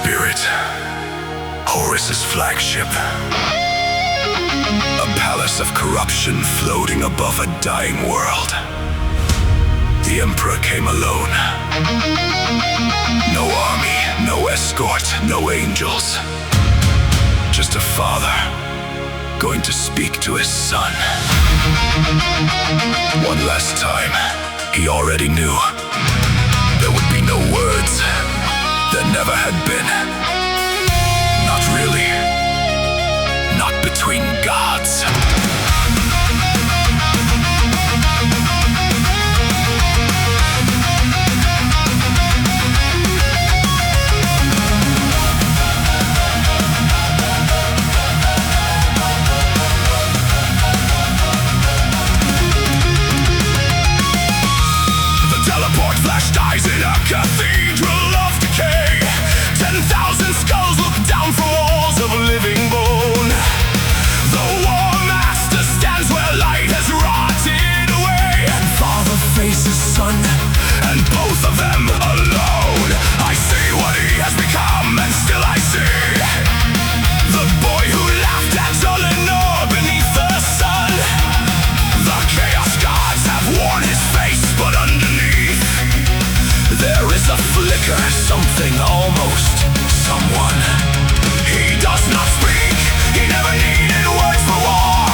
spirit, Horus's flagship. A palace of corruption floating above a dying world. The Emperor came alone. No army, no escort, no angels. Just a father going to speak to his son. One last time, he already knew there would be no words. There never had been. Not really. Not between gods. Dies in a cathedral of decay. 10,000 skulls look down from walls of living bone. The Warmaster stands where light has rotted away. Father faces son, and both of them alone. I see what he has become, and still I see the boy who laughed at Eleanor beneath the sun. The Chaos Gods have worn his face, but underneath there is a flicker, something, almost someone. He does not speak, he never needed words for war.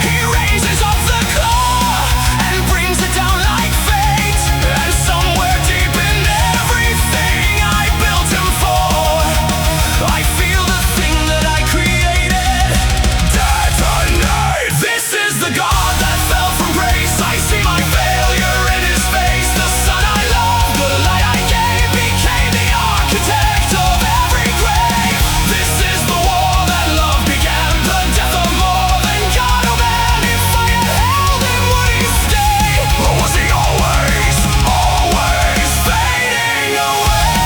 He raises up the claw and brings it down like fate. And somewhere deep in everything I built him for, I feel the thing that I created detonate. This is the god that fell from grace. I see my failure in his face. The son I love, the light I gave, became the architect of every grave. This is the war that love began, the death of more than God. Oh man, if I had held him, would he stay? Or was he always, always fading away?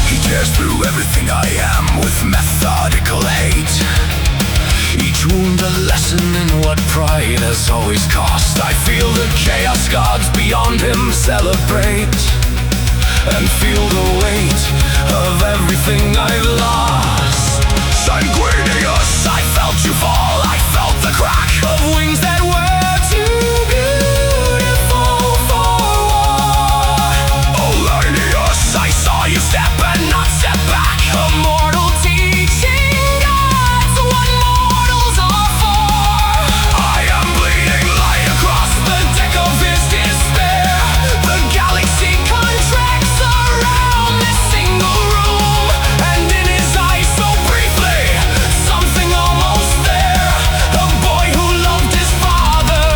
He tears through everything I am with methodical hate. Each wound a lesson in what pride has always cost. I feel the Chaos Gods beyond him celebrate, and feel the weight of everything I've lost. Sanguinius, I felt you fall. I felt the crack of wings that were too beautiful for war. Olinius, I saw you step and not step back. A mortal teaching gods what mortals are for. I am bleeding light across the deck of his despair. The galaxy contracts around this single room, and in his eyes so briefly, something almost there. A boy who loved his father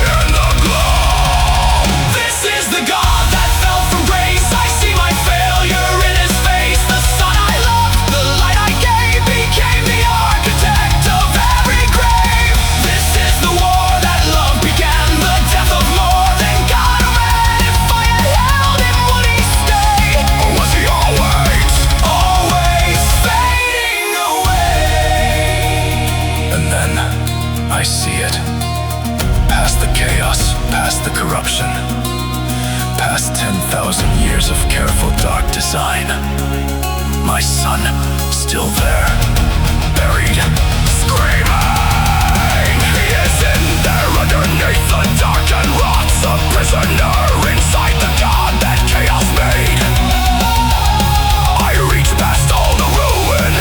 in the glow. This is the god that fell from grace. I see my failure in his face. The son I loved, the light I gave, became the architect of every grave. This is the war that love began, the death of more than God. Oh man, if I had held him, would he stay? Or was he always, always fading away? And then I see it. Past the chaos, past the corruption, past 10,000 years of careful dark design. My son, still there, buried, screaming. He is in there underneath the darkened rots, a prisoner inside the god that chaos made. I reach past all the ruin,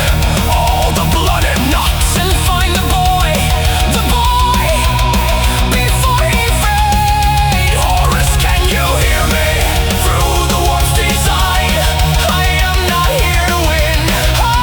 all the blood and knots, and find the boy before he fade. Horus, can you hear me? Through the warp's design, I am not here to win. I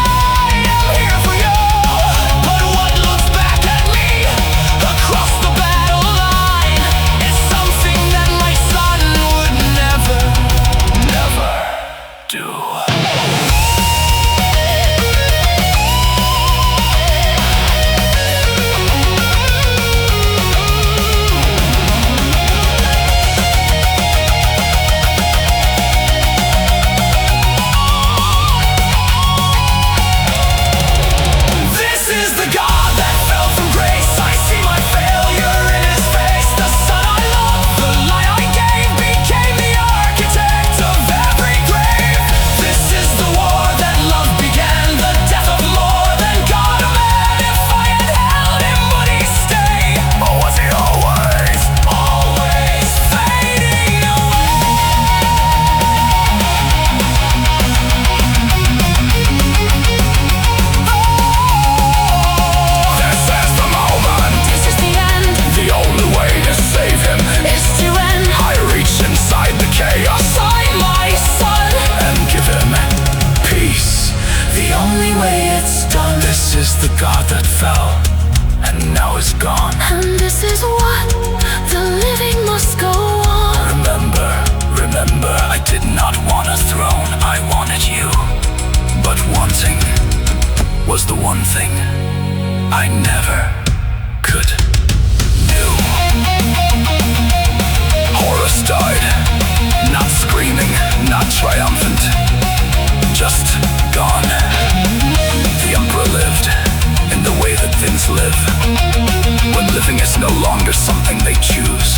way it's done. This is the god that fell, and now is gone. And this is what the living must go on. Remember, I did not want a throne, I wanted you. But wanting was the one thing I never could do. Horus died, not screaming, not triumphant, just gone. The Emperor lived in the way that things live, when living is no longer something they choose.